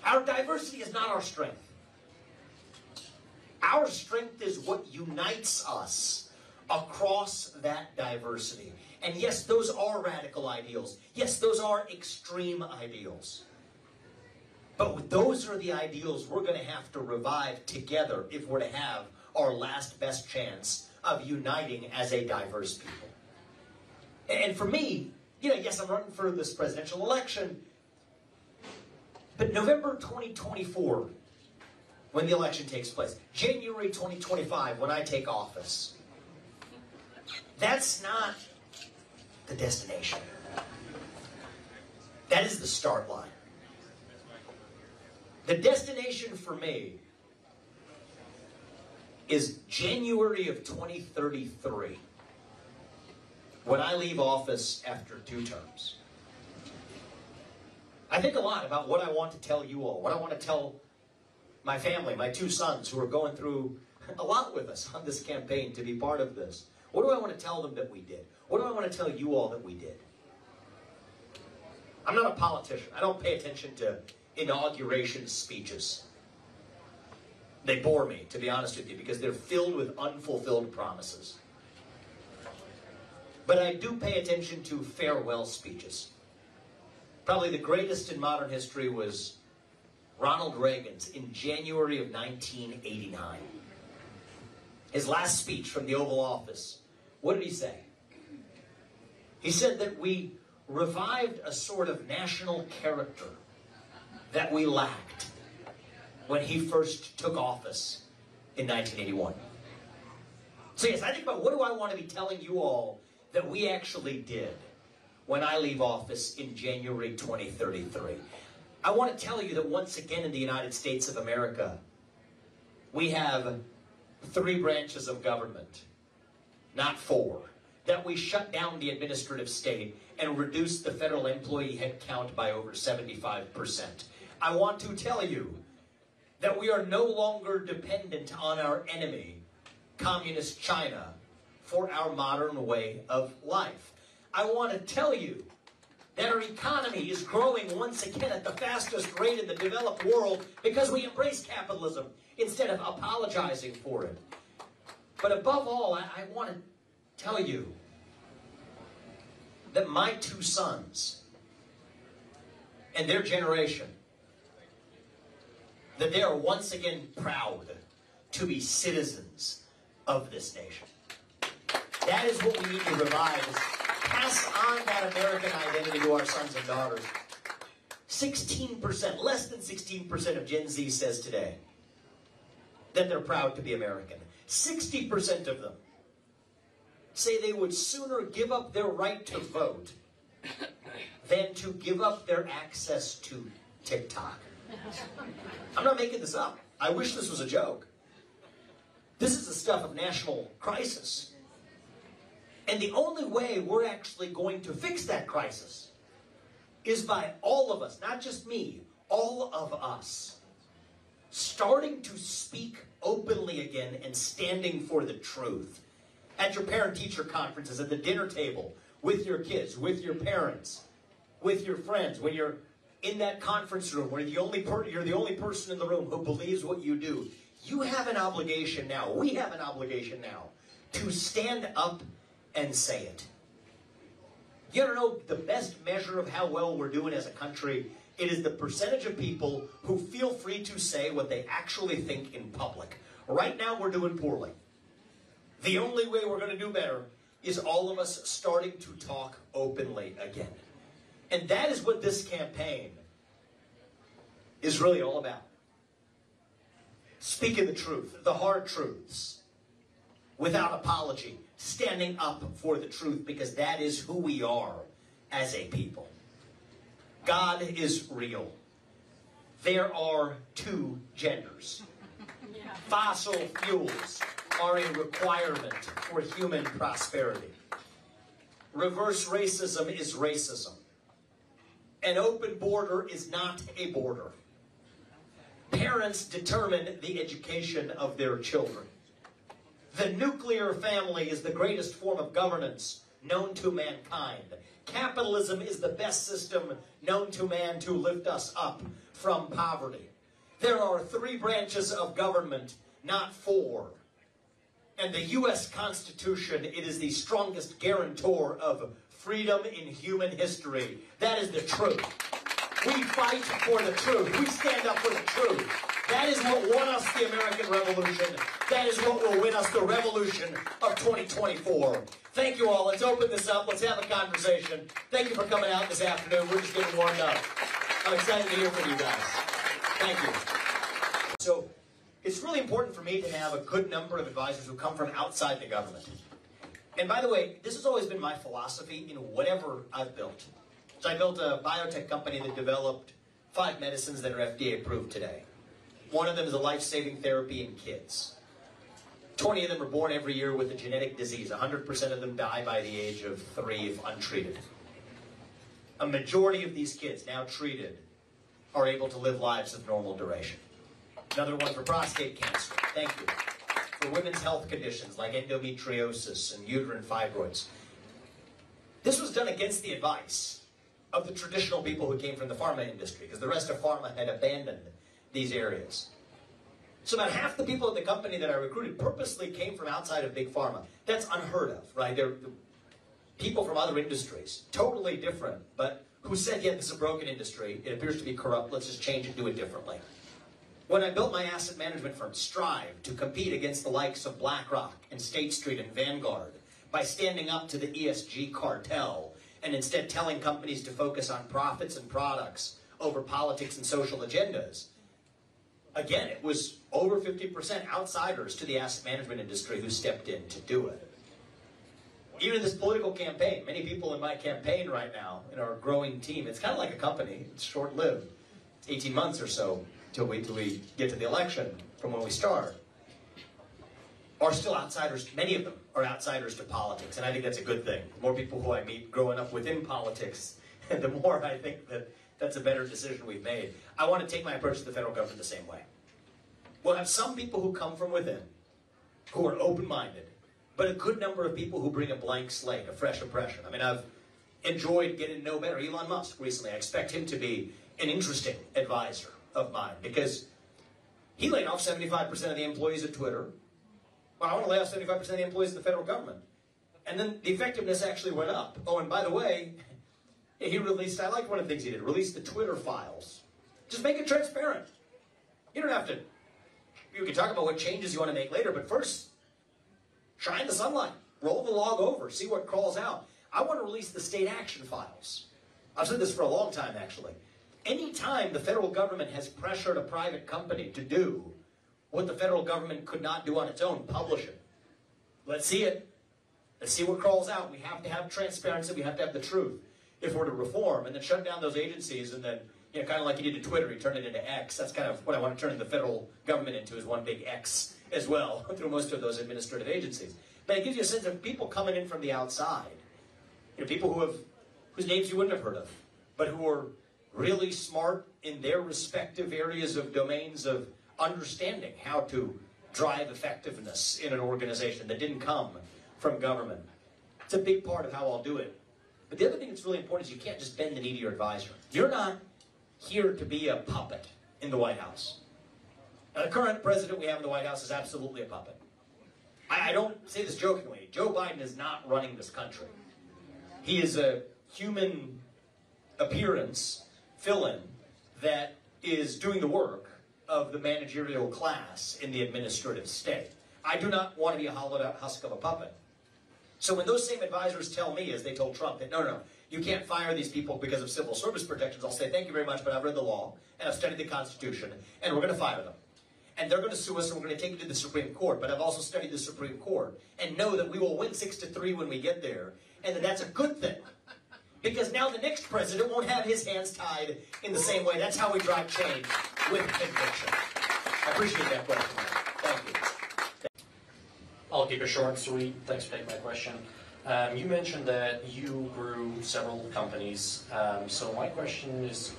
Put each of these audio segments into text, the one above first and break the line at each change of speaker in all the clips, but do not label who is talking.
Our diversity is not our strength. Our strength is what unites us across that diversity. And yes, those are radical ideals. Yes, those are extreme ideals. But those are the ideals we're going to have to revive together if we're to have our last best chance of uniting as a diverse people. And for me, yes, I'm running for this presidential election, but November 2024, when the election takes place, January 2025, when I take office, that's not the destination. That is the start line. The destination for me is January of 2033, when I leave office after 2 terms. I think a lot about what I want to tell you all, what I want to tell my family, my 2 sons who are going through a lot with us on this campaign to be part of this. What do I want to tell them that we did? What do I want to tell you all that we did? I'm not a politician. I don't pay attention to inauguration speeches. They bore me, to be honest with you, because they're filled with unfulfilled promises. But I do pay attention to farewell speeches. Probably the greatest in modern history was Ronald Reagan's in January of 1989. His last speech from the Oval Office. What did he say? He said that we revived a sort of national character that we lacked when he first took office in 1981. So yes, I think about what do I want to be telling you all that we actually did when I leave office in January 2033. I want to tell you that once again in the United States of America, we have 3 branches of government, not 4. That we shut down the administrative state and reduced the federal employee headcount by over 75%. I want to tell you that we are no longer dependent on our enemy, Communist China, for our modern way of life. I want to tell you that our economy is growing once again at the fastest rate in the developed world because we embrace capitalism instead of apologizing for it. But above all, I want to tell you that my 2 sons and their generation, that they are once again proud to be citizens of this nation. That is what we need to revive, is pass on that American identity to our sons and daughters. 16%, less than 16% of Gen Z says today that they're proud to be American. 60% of them say they would sooner give up their right to vote than to give up their access to TikTok. I'm not making this up. I wish this was a joke. This is the stuff of national crisis. And the only way we're actually going to fix that crisis is by all of us, not just me, all of us, starting to speak openly again and standing for the truth. At your parent-teacher conferences, at the dinner table, with your kids, with your parents, with your friends, when you're in that conference room where you're the only person in the room who believes what you do, you have an obligation now, we have an obligation now, to stand up and say it. You don't know the best measure of how well we're doing as a country? It is the percentage of people who feel free to say what they actually think in public. Right now we're doing poorly. The only way we're going to do better is all of us starting to talk openly again. And that is what this campaign is really all about. Speaking the truth, the hard truths, without apology, standing up for the truth, because that is who we are as a people. God is real. There are 2 genders. Fossil fuels are a requirement for human prosperity. Reverse racism is racism. An open border is not a border. Parents determine the education of their children. The nuclear family is the greatest form of governance, known to mankind. Capitalism is the best system known to man to lift us up from poverty. There are 3 branches of government, not 4. And the U.S. Constitution, it is the strongest guarantor of freedom in human history. That is the truth. We fight for the truth. We stand up for the truth. That is what won us the American Revolution. That is what will win us the revolution of 2024. Thank you all. Let's open this up. Let's have a conversation. Thank you for coming out this afternoon. We're just getting warmed up. I'm excited to hear from you guys. Thank you. So, it's really important for me to have a good number of advisors who come from outside the government. And by the way, this has always been my philosophy in whatever I've built. So I built a biotech company that developed 5 medicines that are FDA approved today. One of them is a life-saving therapy in kids. 20 of them are born every year with a genetic disease. 100% of them die by the age of 3 if untreated. A majority of these kids, now treated, are able to live lives of normal duration. Another one for prostate cancer. Thank you. For women's health conditions like endometriosis and uterine fibroids. This was done against the advice of the traditional people who came from the pharma industry, because the rest of pharma had abandoned these areas. So about half the people at the company that I recruited purposely came from outside of big pharma. That's unheard of, right? They're people from other industries, totally different, but who said, yeah, this is a broken industry, it appears to be corrupt, let's just change it, do it differently. When I built my asset management firm, Strive, to compete against the likes of BlackRock and State Street and Vanguard by standing up to the ESG cartel and instead telling companies to focus on profits and products over politics and social agendas, again, it was over 50% outsiders to the asset management industry who stepped in to do it. Even in this political campaign, many people in my campaign right now, in our growing team, it's kind of like a company, it's short-lived. It's 18 months or so till we get to the election from when we start, are still outsiders. Many of them are outsiders to politics, and I think that's a good thing. The more people who I meet growing up within politics, the more I think that that's a better decision we've made. I want to take my approach to the federal government the same way. We'll have some people who come from within, who are open-minded, but a good number of people who bring a blank slate, a fresh impression. I mean, I've enjoyed getting to know better Elon Musk recently. I expect him to be an interesting advisor of mine, because he laid off 75% of the employees at Twitter. Well, I want to lay off 75% of the employees of the federal government. And then the effectiveness actually went up. Oh, and by the way, he released, I like one of the things he did, released the Twitter files. Just make it transparent. You don't have to, you can talk about what changes you want to make later, but first, shine the sunlight. Roll the log over, see what crawls out. I want to release the state action files. I've said this for a long time, actually. Anytime the federal government has pressured a private company to do what the federal government could not do on its own, publish it. Let's see it. Let's see what crawls out. We have to have transparency. We have to have the truth if we're to reform, and then shut down those agencies, and then, you know, kind of like you did to Twitter, you turn it into X. That's kind of what I want to turn the federal government into, is one big X as well, through most of those administrative agencies. But it gives you a sense of people coming in from the outside. You know, people whose names you wouldn't have heard of, but who are really smart in their respective areas of domains of understanding how to drive effectiveness in an organization that didn't come from government. It's a big part of how I'll do it. But the other thing that's really important is you can't just bend the knee to your advisor. You're not here to be a puppet in the White House. Now, the current president we have in the White House is absolutely a puppet. I don't say this jokingly. Joe Biden is not running this country. He is a human appearance fill-in that is doing the work of the managerial class in the administrative state. I do not want to be a hollowed-out husk of a puppet. So when those same advisors tell me, as they told Trump, that no, you can't fire these people because of civil service protections, I'll say, thank you very much, but I've read the law, and I've studied the Constitution, and we're going to fire them. And they're going to sue us, and we're going to take it to the Supreme Court, but I've also studied the Supreme Court, and know that we will win 6-3 when we get there, and that that's a good thing. Because now the next president won't have his hands tied in the same way. That's how we drive change, with conviction. I appreciate that question. Thank you.
I'll keep it short and sweet. Thanks for taking my question. You mentioned that you grew several companies. So my question is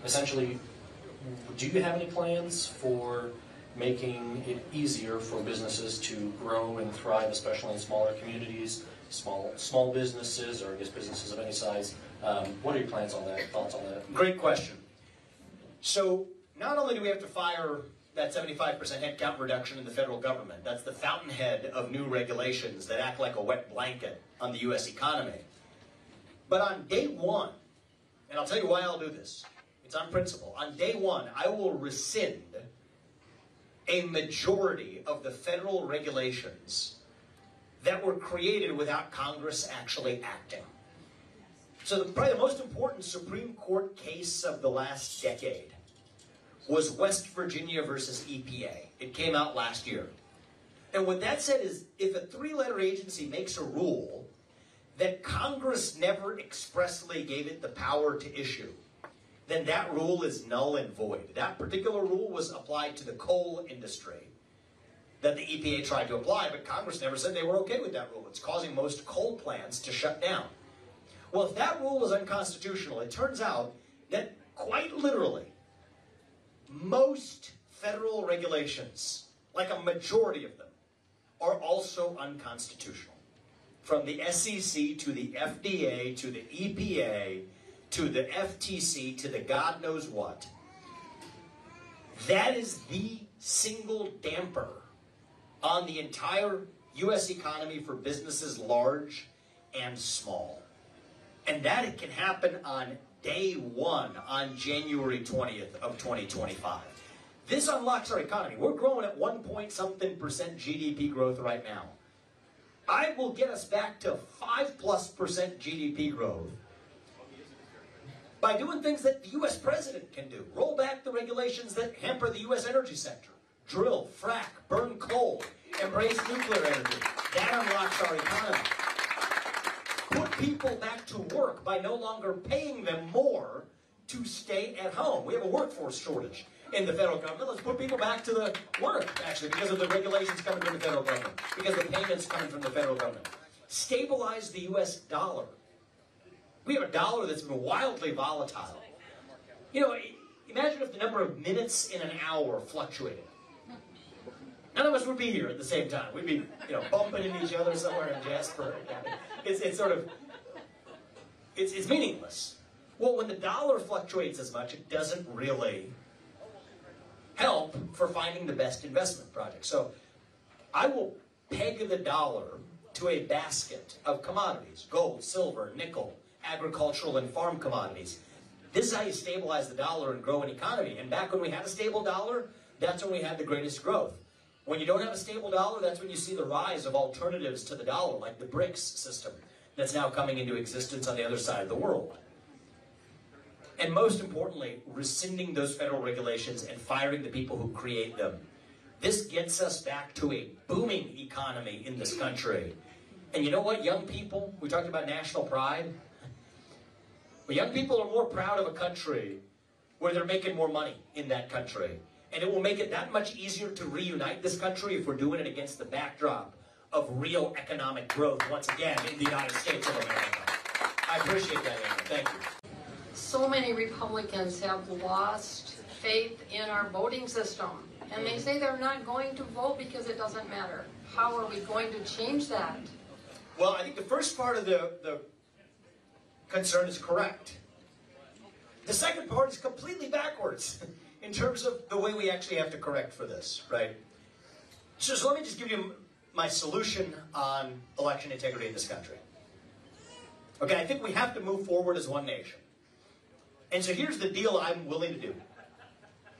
essentially, do you have any plans for making it easier for businesses to grow and thrive, especially in smaller communities, small businesses, or I guess businesses of any size. What are your plans on that? Thoughts on that?
Great question. So not only do we have to fire that 75% headcount reduction in the federal government, that's the fountainhead of new regulations that act like a wet blanket on the U.S. economy. But on day one, and I'll tell you why I'll do this, it's on principle. On day one, I will rescind a majority of the federal regulations that were created without Congress actually acting. So probably the most important Supreme Court case of the last decade was West Virginia versus EPA. It came out last year. And what that said is, if a three-letter agency makes a rule that Congress never expressly gave it the power to issue, then that rule is null and void. That particular rule was applied to the coal industry that the EPA tried to apply, but Congress never said they were okay with that rule. It's causing most coal plants to shut down. Well, if that rule is unconstitutional, it turns out that quite literally, most federal regulations, like a majority of them, are also unconstitutional. From the SEC to the FDA to the EPA to the FTC to the God knows what. That is the single damper on the entire U.S. economy for businesses large and small. And that it can happen on day one, on January 20th of 2025. This unlocks our economy. We're growing at 1-point-something% GDP growth right now. I will get us back to 5+% GDP growth by doing things that the U.S. president can do. Roll back the regulations that hamper the U.S. energy sector. Drill, frack, burn coal, embrace nuclear energy. That unlocks our economy. Put people back to work by no longer paying them more to stay at home. We have a workforce shortage in the federal government. Let's put people back to the work, actually, because of the regulations coming from the federal government, because of the payments coming from the federal government. Stabilize the U.S. dollar. We have a dollar that's been wildly volatile. You know, imagine if the number of minutes in an hour fluctuated. None of us would be here at the same time. We'd be, bumping into each other somewhere in Jasper. It's sort of, it's meaningless. Well, when the dollar fluctuates as much, it doesn't really help for finding the best investment project. So I will peg the dollar to a basket of commodities: gold, silver, nickel, agricultural and farm commodities. This is how you stabilize the dollar and grow an economy. And back when we had a stable dollar, that's when we had the greatest growth. When you don't have a stable dollar, that's when you see the rise of alternatives to the dollar, like the BRICS system that's now coming into existence on the other side of the world. And most importantly, rescinding those federal regulations and firing the people who create them. This gets us back to a booming economy in this country. And you know what, young people, we talked about national pride. But young people are more proud of a country where they're making more money in that country. And it will make it that much easier to reunite this country if we're doing it against the backdrop of real economic growth, once again, in the United States of America. I appreciate that, Anna. Thank you.
So many Republicans have lost faith in our voting system. And they say they're not going to vote because it doesn't matter. How are we going to change that?
Well, I think the first part of the concern is correct. The second part is completely backwards in terms of the way we actually have to correct for this, right? So let me just give you my solution on election integrity in this country. Okay, I think we have to move forward as one nation. And so here's the deal I'm willing to do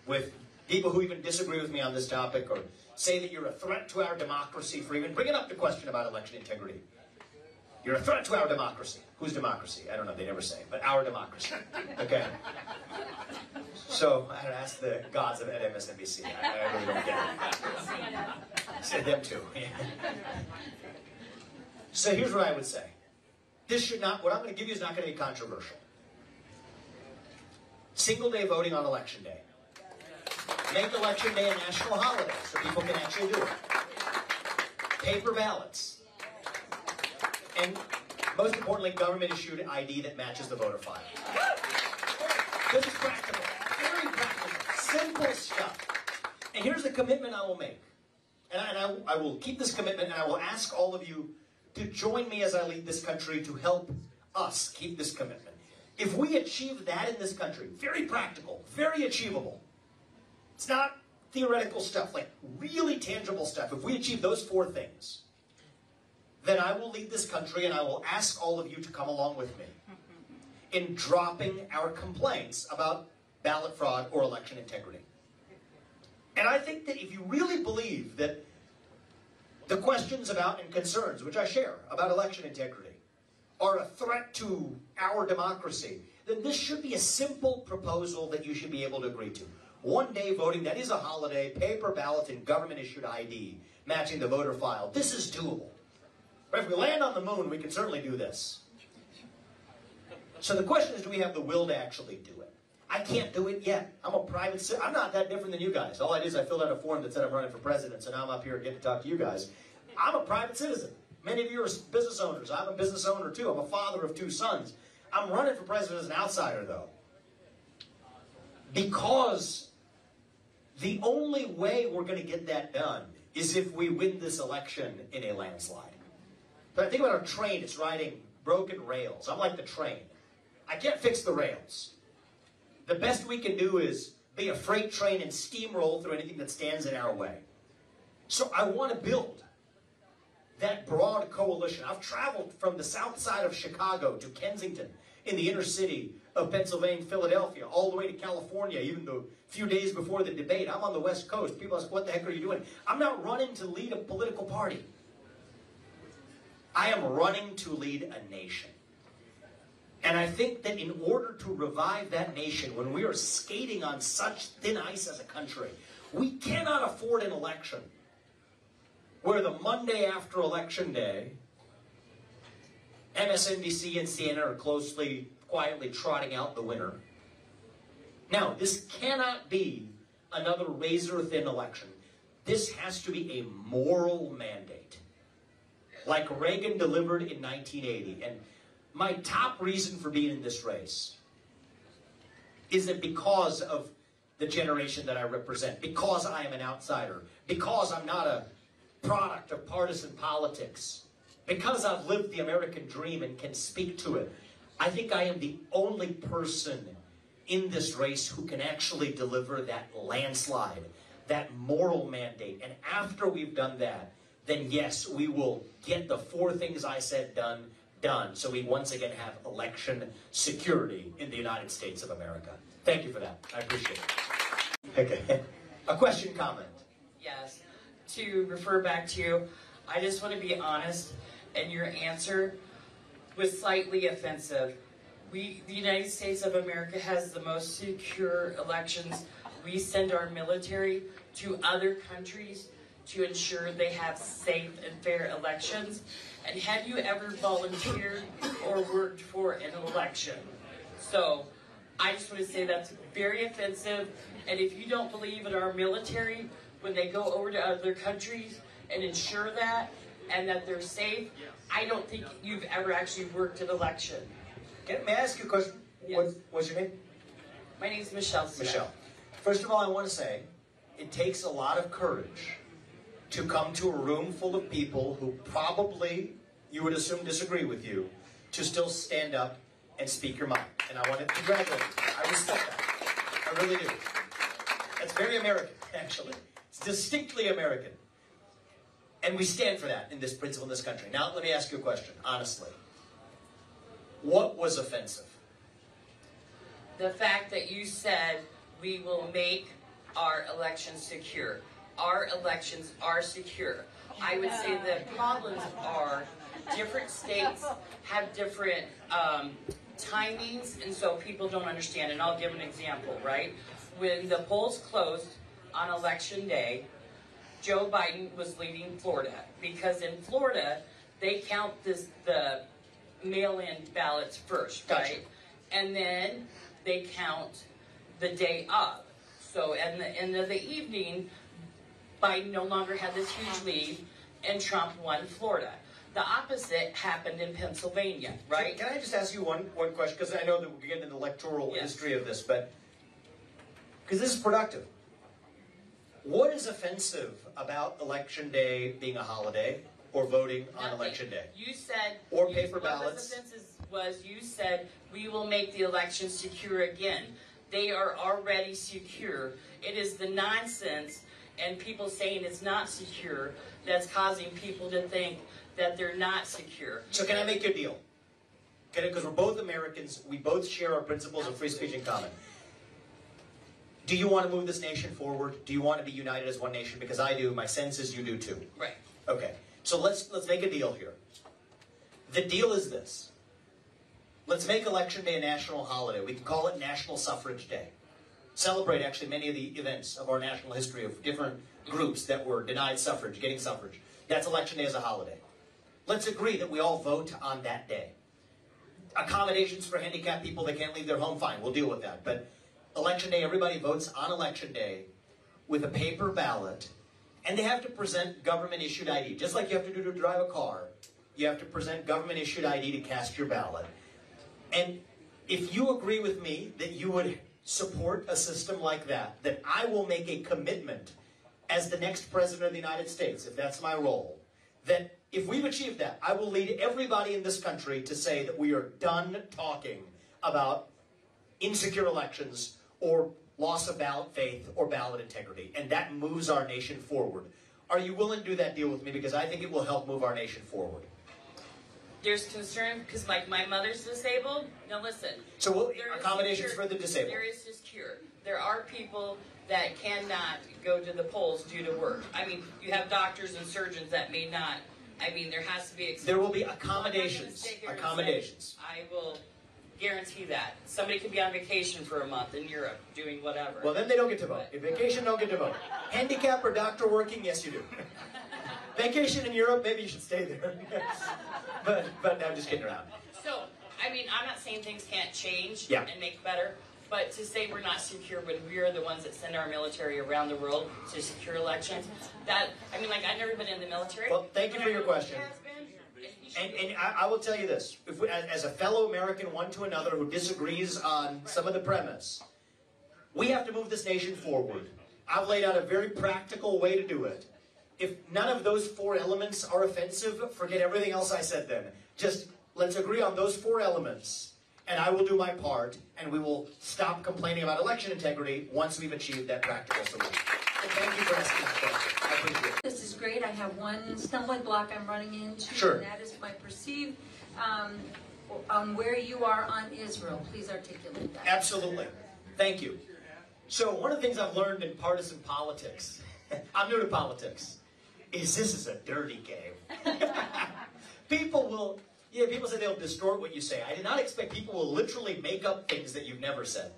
with people who even disagree with me on this topic or say that you're a threat to our democracy for even bringing up the question about election integrity. You're a threat to our democracy. Whose democracy? I don't know, they never say, but our democracy. Okay? So I had to ask the gods at MSNBC. I really don't get it. Say them too. So here's what I would say. This should not, what I'm going to give you is not going to be controversial. Single day voting on election day. Make election day a national holiday so people can actually do it. Paper ballots. And most importantly, government-issued ID that matches the voter file. This is practical. Very practical. Simple stuff. And here's the commitment I will make. And I will keep this commitment, and I will ask all of you to join me as I lead this country to help us keep this commitment. If we achieve that in this country, very practical, very achievable. It's not theoretical stuff, like really tangible stuff. If we achieve those 4 things, then I will lead this country and I will ask all of you to come along with me in dropping our complaints about ballot fraud or election integrity. And I think that if you really believe that the questions about and concerns, which I share, about election integrity, are a threat to our democracy, then this should be a simple proposal that you should be able to agree to. One-day voting, that is a holiday, paper ballot and government-issued ID, matching the voter file. This is doable. But if we land on the moon, we can certainly do this. So the question is, do we have the will to actually do it? I can't do it yet. I'm a private citizen. I'm not that different than you guys. All I did is I filled out a form that said I'm running for president, so now I'm up here and get to talk to you guys. I'm a private citizen. Many of you are business owners. I'm a business owner too. I'm a father of 2 sons. I'm running for president as an outsider, though. Because the only way we're going to get that done is if we win this election in a landslide. But I think about a train that's riding broken rails. I'm like the train. I can't fix the rails. The best we can do is be a freight train and steamroll through anything that stands in our way. So I want to build that broad coalition. I've traveled from the south side of Chicago to Kensington in the inner city of Pennsylvania, Philadelphia, all the way to California, even the few days before the debate. I'm on the West Coast. People ask, what the heck are you doing? I'm not running to lead a political party. I am running to lead a nation. And I think that in order to revive that nation, when we are skating on such thin ice as a country, we cannot afford an election where the Monday after Election Day, MSNBC and CNN are quietly trotting out the winner. Now, this cannot be another razor-thin election. This has to be a moral mandate, like Reagan delivered in 1980. And my top reason for being in this race is that because of the generation that I represent, because I am an outsider, because I'm not a product of partisan politics, because I've lived the American dream and can speak to it, I think I am the only person in this race who can actually deliver that landslide, that moral mandate. And after we've done that, then yes, we will get the 4 things I said done, so we once again have election security in the United States of America. Thank you for that. I appreciate it. Okay. A question, comment?
Yes. To refer back to you, I just want to be honest, and your answer was slightly offensive. The United States of America has the most secure elections. We send our military to other countries to ensure they have safe and fair elections. And have you ever volunteered or worked for an election? So I just want to say that's very offensive. And if you don't believe in our military when they go over to other countries and ensure that and that they're safe, I don't think you've ever actually worked an election.
May I ask you a question?
Yes.
What's your name?
My name's Michelle Smith.
Michelle. First of all, I want to say it takes a lot of courage to come to a room full of people who probably, you would assume, disagree with you, to still stand up and speak your mind. And I want to congratulate you. I respect that. I really do. That's very American, actually. It's distinctly American. And we stand for that in this principle in this country. Now, let me ask you a question, honestly. What was offensive?
The fact that you said we will make our elections secure. Our elections are secure. I would say the problems are different states have different timings, and so people don't understand. And I'll give an example, right? When the polls closed on Election Day, Joe Biden was leading Florida, because in Florida, they count the mail-in ballots first, right?
Gotcha.
And then they count the day of. So at the end of the evening, Biden no longer had this huge lead, and Trump won Florida. The opposite happened in Pennsylvania, right?
Can I just ask you one question? Because I know that we're getting into the electoral history of this, but because this is productive. What is offensive about Election Day being a holiday? or voting on election day.
You said,
or paper
what
ballots.
was offensive was you said we will make the election secure again. They are already secure. It is the nonsense and people saying it's not secure that's causing people to think that they're not secure.
So can I make you a deal? Because we're both Americans, we both share our principles of free speech in common. Do you want to move this nation forward? Do you want to be united as one nation? Because I do. My sense is you do too.
Right.
Okay. So let's make a deal here. The deal is this. Let's make Election Day a national holiday. We can call it National Suffrage Day. Celebrate actually many of the events of our national history of different groups that were denied suffrage, getting suffrage. That's Election Day as a holiday. Let's agree that we all vote on that day. Accommodations for handicapped people that can't leave their home, fine, we'll deal with that. But Election Day, everybody votes on Election Day with a paper ballot, and they have to present government-issued ID. Just like you have to do to drive a car, you have to present government-issued ID to cast your ballot. And if you agree with me that you would support a system like that, that I will make a commitment as the next President of the United States, if that's my role, that if we've achieved that, I will lead everybody in this country to say that we are done talking about insecure elections or loss of ballot faith or ballot integrity. And that moves our nation forward. Are you willing to do that deal with me? Because I think it will help move our nation forward.
There's concern because, like, my mother's disabled. Now, listen.
So we'll, accommodations for the disabled.
There is secure. There are people that cannot go to the polls due to work. I mean, you have doctors and surgeons that may not. I mean, there has to be.
There will be accommodations. Accommodations.
I will guarantee that. Somebody could be on vacation for a month in Europe doing whatever.
Well, then they don't get to vote. If vacation, don't get to vote. Handicap or doctor working, yes, you do. Vacation in Europe, maybe you should stay there. but no, I'm just kidding around.
So, I mean, I'm not saying things can't change
Yeah.
and make better, but to say we're not secure when we are the ones that send our military around the world to secure elections, that, I mean, like, I've never been in the military.
Well, thank you for your question. And I will tell you this, if we, as a fellow American one to another who disagrees on some of the premise, we have to move this nation forward. I've laid out a very practical way to do it. If none of those four elements are offensive, forget everything else I said then. Just let's agree on those four elements, and I will do my part, and we will stop complaining about election integrity once we've achieved that practical solution. So thank you for asking that question. I appreciate it.
This is great. I have one stumbling block I'm running into,
Sure.
and that is my perceived on where you are on Israel. Please articulate that.
Absolutely. Thank you. So one of the things I've learned in partisan politics, I'm new to politics, is this is a dirty game. People say they'll distort what you say. I did not expect people will literally make up things that you've never said.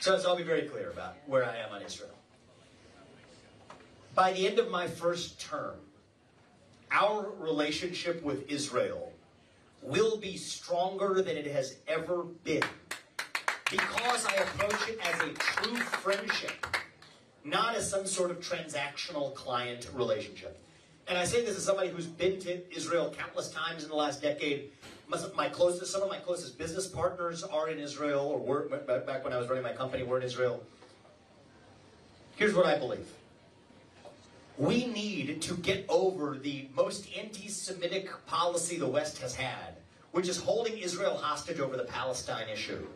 So I'll be very clear about where I am on Israel. By the end of my first term, our relationship with Israel will be stronger than it has ever been, because I approach it as a true friendship, not as some sort of transactional client relationship. And I say this as somebody who's been to Israel countless times in the last decade. Some of my closest business partners are in Israel, or were, back when I was running my company, were in Israel. Here's what I believe. We need to get over the most anti-Semitic policy the West has had, which is holding Israel hostage over the Palestine issue,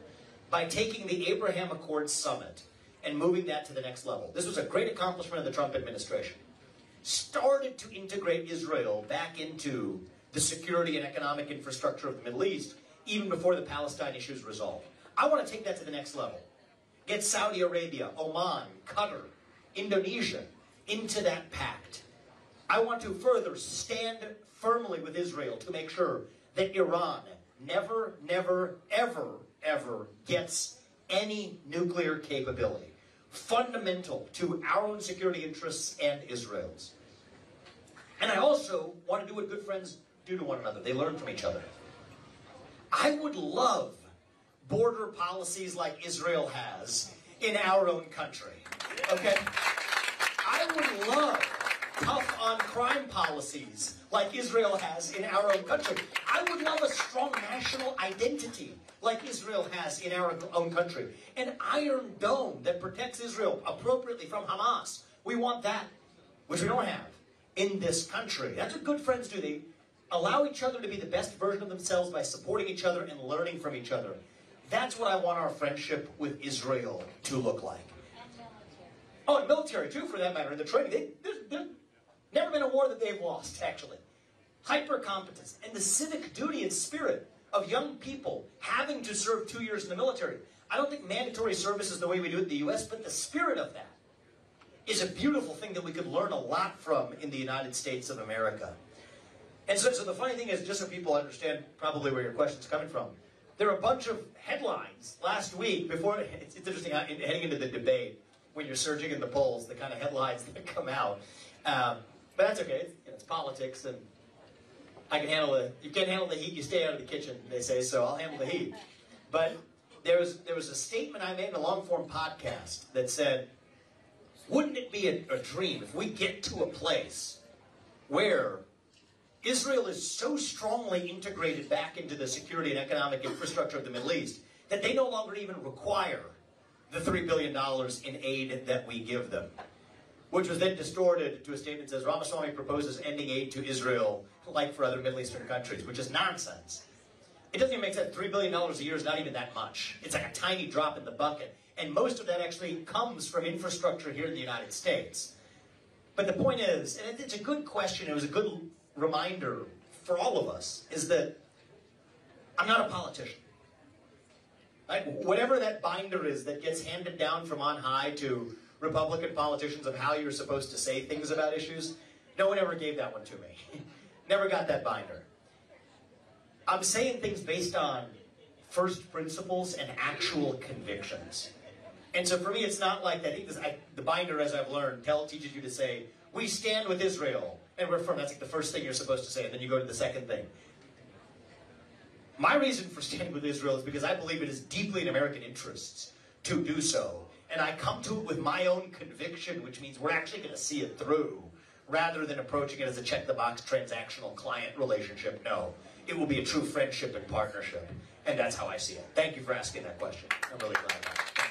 by taking the Abraham Accords summit and moving that to the next level. This was a great accomplishment of the Trump administration. Started to integrate Israel back into the security and economic infrastructure of the Middle East, even before the Palestine issue is resolved. I want to take that to the next level. Get Saudi Arabia, Oman, Qatar, Indonesia into that pact. I want to further stand firmly with Israel to make sure that Iran never, never, ever, ever gets any nuclear capability. Fundamental to our own security interests and Israel's. And I also want to do what good friends do to one another. They learn from each other. I would love border policies like Israel has in our own country. Okay? I would love tough on crime policies like Israel has in our own country. I would love a strong national identity like Israel has in our own country. An iron dome that protects Israel appropriately from Hamas. We want that, which we don't have. in this country. That's what good friends do. They allow each other to be the best version of themselves by supporting each other and learning from each other. That's what I want our friendship with Israel to look like. Oh, and military too, for that matter. In the training, there's never been a war that they've lost, actually. Hyper-competence and the civic duty and spirit of young people having to serve 2 years in the military. I don't think mandatory service is the way we do it in the U.S., but the spirit of that is a beautiful thing that we could learn a lot from in the United States of America. And so the funny thing is, just so people understand probably where your question's coming from, there are a bunch of headlines last week before, it's interesting how, heading into the debate, when you're surging in the polls, the kind of headlines that come out. But that's okay, it's politics, and I can handle it. You can't handle the heat, you stay out of the kitchen, they say, so I'll handle the heat. But there was a statement I made in a long-form podcast that said, wouldn't it be a dream if we get to a place where Israel is so strongly integrated back into the security and economic infrastructure of the Middle East that they no longer even require the $3 billion in aid that we give them, which was then distorted to a statement that says Ramaswamy proposes ending aid to Israel like for other Middle Eastern countries, which is nonsense. It doesn't even make sense. $3 billion a year is not even that much. It's like a tiny drop in the bucket. And most of that actually comes from infrastructure here in the United States. But the point is, and it's a good question, it was a good reminder for all of us, is that I'm not a politician. Right? Whatever that binder is that gets handed down from on high to Republican politicians of how you're supposed to say things about issues, no one ever gave that one to me. Never got that binder. I'm saying things based on first principles and actual convictions. And so for me, it's not like that. The binder, as I've learned, teaches you to say, we stand with Israel, and we're firm. That's like the first thing you're supposed to say, and then you go to the second thing. My reason for standing with Israel is because I believe it is deeply in American interests to do so. And I come to it with my own conviction, which means we're actually going to see it through, rather than approaching it as a check-the-box transactional client relationship. No, it will be a true friendship and partnership. And that's how I see it. Thank you for asking that question. I'm really glad about it.